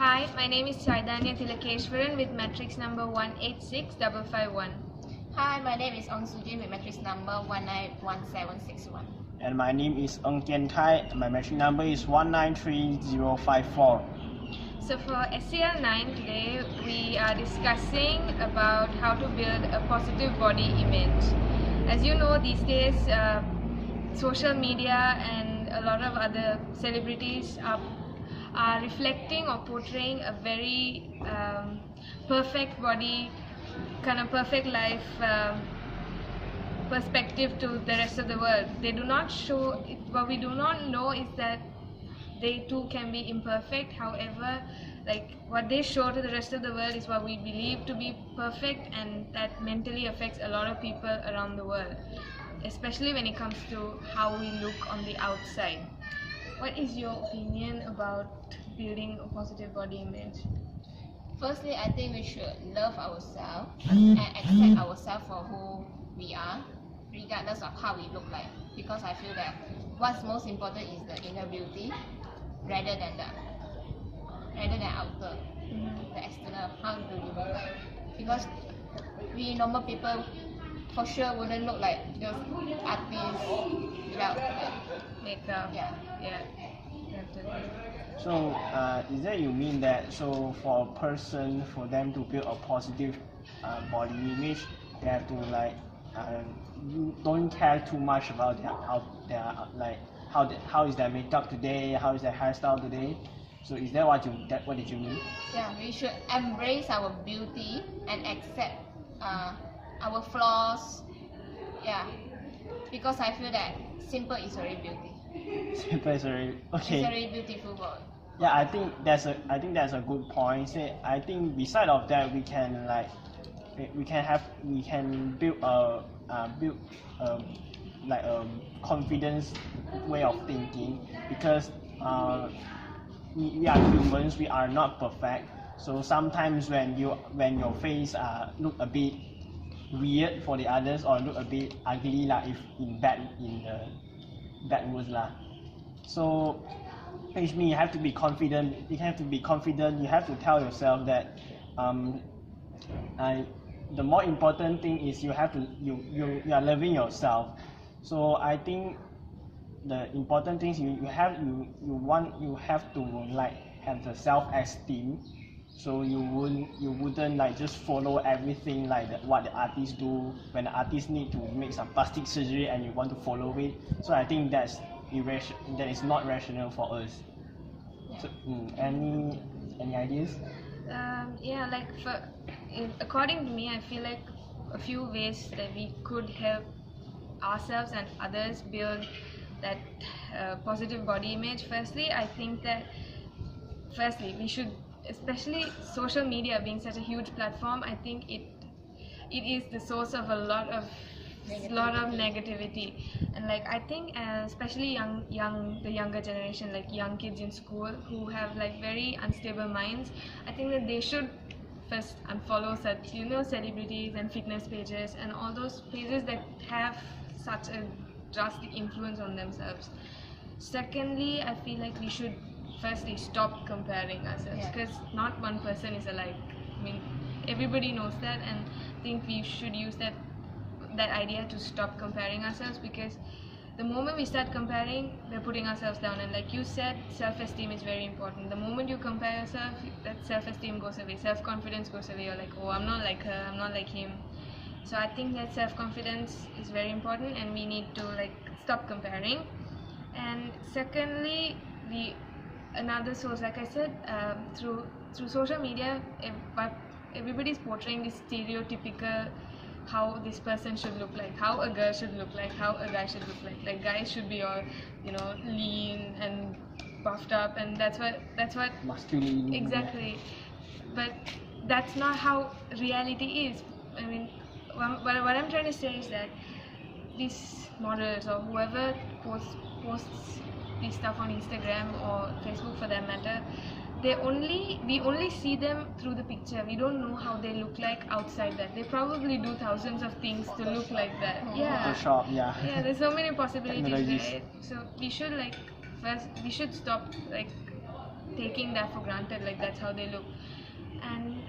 Hi, my name is Chaitanya Tilakeshwaran with matrix number 186551. Hi, my name is Ong Sujin with matrix number 191761. And my name is Eng Tian Tai. My matrix number is 193054. So for SCL9 today, we are discussing about how to build a positive body image. As you know, these days, social media and a lot of other celebrities are reflecting or portraying a very perfect body, kind of perfect life perspective to the rest of the world. They do not show, what we do not know is that they too can be imperfect. However, like what they show to the rest of the world is what we believe to be perfect, and that mentally affects a lot of people around the world, especially when it comes to how we look on the outside. What is your opinion about building a positive body image? Firstly, I think we should love ourselves and accept ourselves for who we are, regardless of how we look like. Because I feel that what's most important is the inner beauty, rather than outer, the external, how do you look like. Because we normal people for sure wouldn't look like those artists without Makeup. yeah. Definitely. So, is that you mean that for a person, for them to build a positive body image, they have to you don't care too much about how is their makeup today, how is their hairstyle today. So is that what did you mean? Yeah, we should embrace our beauty and accept our flaws. Yeah, because I feel that simple is very beauty. Simple is very okay. It's a very beautiful word. Yeah, I think that's a good point. Say, I think beside of that, we can build a confidence way of thinking, because we are humans, we are not perfect. So sometimes when your face look a bit weird for the others, or look a bit ugly if in bad words So which means you have to be confident. You have to tell yourself that the more important thing is you are loving yourself. So I think the important things you have to have the self-esteem. So you wouldn't just follow everything what the artists do. When the artists need to make some plastic surgery and you want to follow it. So I think that is not rational for us. So, any ideas? According to me, I feel like a few ways that we could help ourselves and others build that positive body image. Firstly, I think that we should, especially social media being such a huge platform, I think it is the source of a lot of negativity. And I think especially the younger generation, like young kids in school who have very unstable minds, I think that they should first unfollow such celebrities and fitness pages and all those pages that have such a drastic influence on themselves. Secondly, I feel like we should firstly stop comparing ourselves, because not one person is alike. I mean, everybody knows that, and I think we should use that idea to stop comparing ourselves, because the moment we start comparing, we're putting ourselves down. And like you said, self-esteem is very important. The moment you compare yourself, that self-esteem goes away, self-confidence goes away. You're like, oh, I'm not like her, I'm not like him. So I think that self-confidence is very important, and we need to stop comparing. And secondly, another source, like I said, through social media, everybody's portraying this stereotypical how this person should look like, how a girl should look like, how a guy should look like. Like guys should be all lean and buffed up, and that's what masculine. Exactly. But that's not how reality is. I mean, what I'm trying to say is that these models or whoever posts this stuff on Instagram or Facebook for that matter, we only see them through the picture. We don't know how they look like outside that. They probably do thousands of things to look like that. Photoshop, yeah. Yeah, there's so many possibilities, right? So we should first we should stop taking that for granted, like that's how they look. And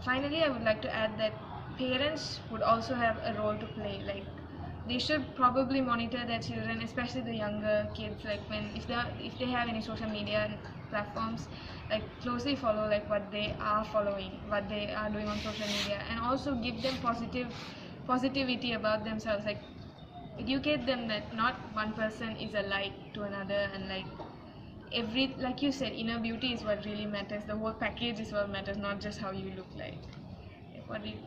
finally, I would like to add that parents would also have a role to play. Like they should probably monitor their children, especially the younger kids. Like if they have any social media platforms, like closely follow like what they are following, what they are doing on social media, and also give them positivity about themselves. Like educate them that not one person is alike to another, and like you said, inner beauty is what really matters. The whole package is what matters, not just how you look like. What do you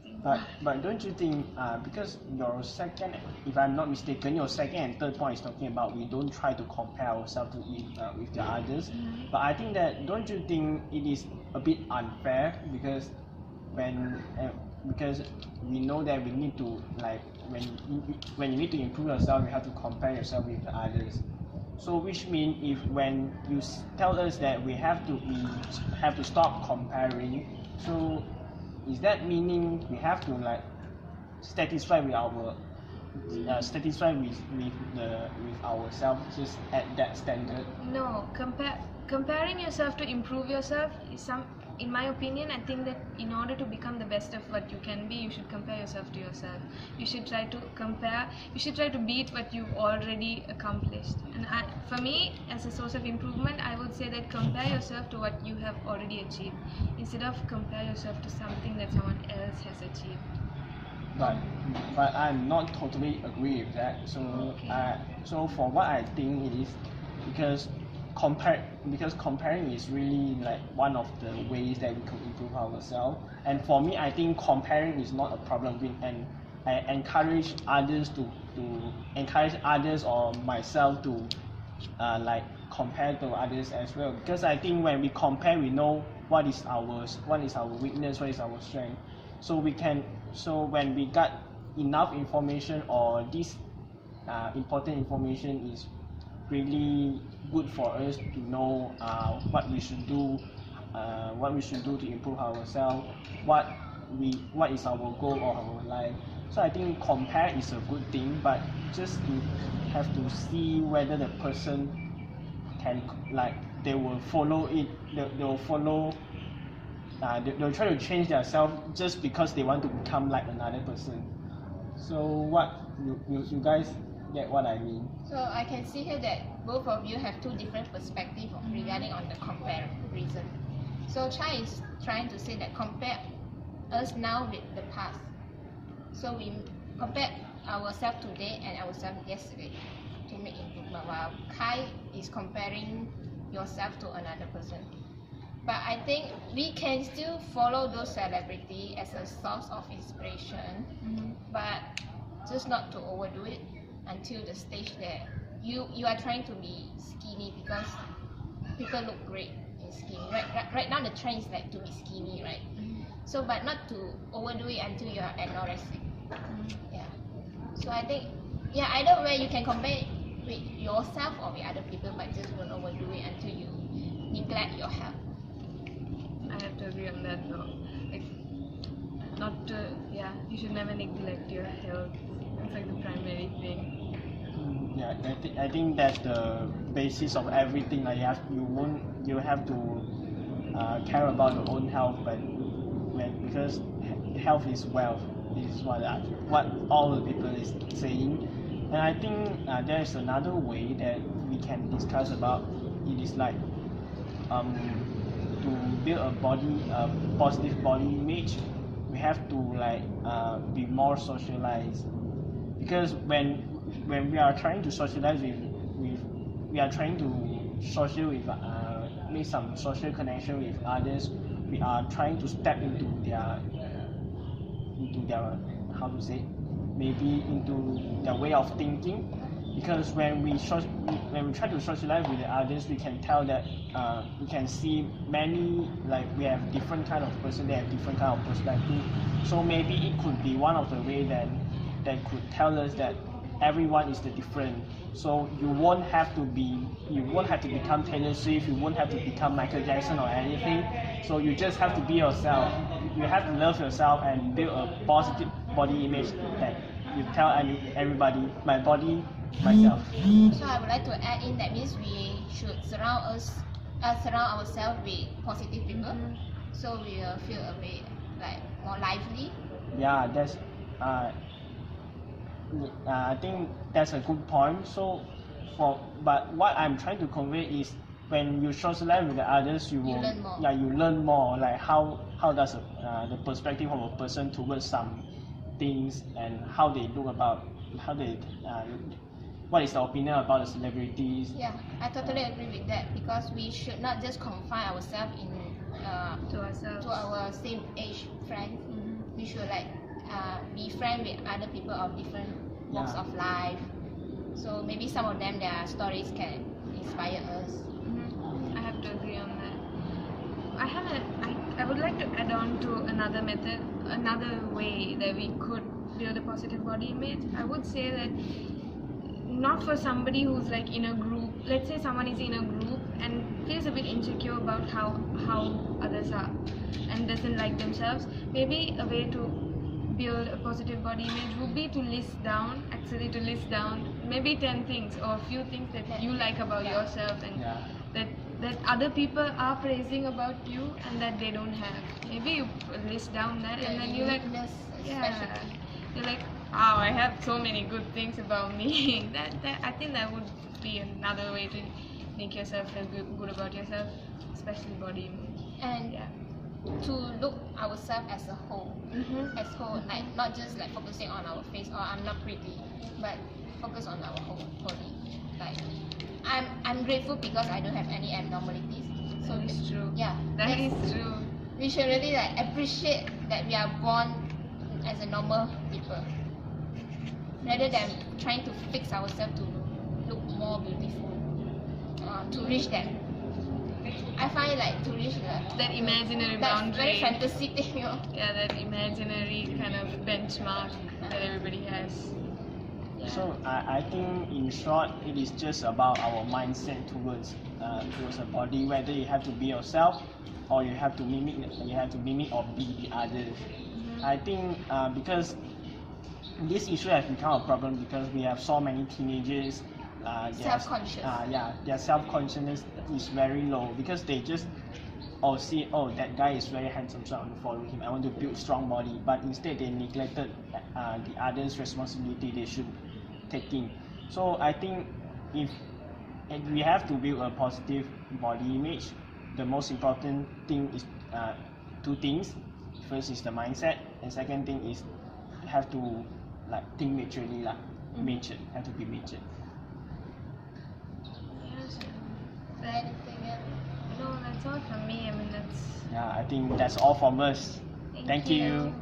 think? But don't you think, because your second, if I'm not mistaken, your second and third point is talking about we don't try to compare ourselves with the others. But I think that, don't you think it is a bit unfair, because because we know that we need to, like, when you need to improve yourself, you have to compare yourself with the others. So which means if when you tell us that we have to stop comparing, so is that meaning we have to like satisfy with ourselves just at that standard? No, comparing yourself to improve yourself is in my opinion, I think that in order to become the best of what you can be, you should compare yourself to yourself. You should try to beat what you've already accomplished. And for me, as a source of improvement, I would say that compare yourself to what you have already achieved, instead of compare yourself to something that someone else has achieved. But I'm not totally agree with that. So Okay. so for what I think is, because comparing is really like one of the ways that we can improve ourselves. And for me, I think comparing is not a problem with, and I encourage others to encourage others or myself to like compare to others as well, because I think when we compare, we know what is our weakness, what is our strength. So when we got enough information, or this important information is really good for us to know what we should do to improve ourselves, what is our goal or our life. So I think compare is a good thing, but just to have to see whether the person can, like, they will follow it, they'll follow, they'll try to change themselves just because they want to become like another person. So what you guys get what I mean? So I can see here that both of you have two different perspectives regarding on the comparison. So Chai is trying to say that compare us now with the past. So we compare ourselves today and ourselves yesterday to make improvement, while Kai is comparing yourself to another person. But I think we can still follow those celebrity as a source of inspiration, but just not to overdo it until the stage that you are trying to be skinny because people look great in skinny. Right now the trend is like to be skinny, right? So but not to overdo it until you are anorexic. Yeah. So I think either way you can compare with yourself or with other people, but just don't overdo it until you neglect your health. I have to agree on that though. Like, you should never neglect your health. It's like the primary thing. Yeah, I think that's the basis of everything. Like you have to care about your own health, but because health is wealth, is what all the people is saying. And I think there is another way that we can discuss about. It is like to build a positive body image, we have to be more socialized, because when we are trying to socialize we are trying to make some social connection with others, we are trying to step into their how to say, maybe into their way of thinking. Because when we try to socialize with the others, we can tell that we can see many, like, we have different kind of person, they have different kind of perspective. So maybe it could be one of the way that could tell us that everyone is the different. So you won't have to become Taylor Swift, you won't have to become Michael Jackson or anything. So you just have to be yourself. You have to love yourself and build a positive body image that you tell everybody, my body, myself. So I would like to add in that means we should surround surround ourselves with positive people, so we will feel a bit like more lively. Yeah, that's I think that's a good point. So but what I'm trying to convey is when you socialize with the others, you will learn more. yeah, you learn more, like how does the perspective of a person towards some things, and how they look about how they what is the opinion about the celebrities. Yeah, I totally agree with that, because we should not just confine ourselves in To ourselves. to our same age friends. We should like be friends with other people of different walks Yeah. of life. So maybe some of them, their stories can inspire us. I have to agree on that. I would like to add on to another method, another way that we could build a positive body image. I would say that not for somebody who's like in a group. Let's say someone is in a group and feels a bit insecure about how others are and doesn't like themselves. Maybe a way to build a positive body image would be to list down maybe 10 things or a few things that you like about yourself, and Yeah. that other people are praising about you and that they don't have. Maybe you list down that, and then you like, Uniqueness, yeah, specialty. you're like, wow, I have so many good things about me. that I think that would be another way to make yourself feel good about yourself, especially body image. And Yeah. to look ourselves as a whole, like not just like focusing on our face or I'm not pretty, but focus on our whole body. Like I'm grateful because I don't have any abnormalities. So That is true. yeah, That is that's- true. we should really like appreciate that we are born as a normal people, rather than trying to fix ourselves to look more beautiful, to reach that. I find like to reach That imaginary that very boundary. fantasy thing, you know. Yeah, that imaginary kind of benchmark that everybody has. Yeah. So I think in short, it is just about our mindset towards a body, whether you have to be yourself or you have to mimic or be the others. I think because this issue has become a problem because we have so many teenagers. Self-conscious. Their self-consciousness is very low because they just see that guy is very handsome, so I want to follow him. I want to build strong body, but instead they neglected the others' responsibility they should take in. So I think if we have to build a positive body image, the most important thing is two things. First is the mindset, and second thing is you have to like think maturely lah. Matured, have to be matured. Yes. Anything else? No, that's all from me. I mean, that's. Yeah, I think that's all from us. Thank you. you.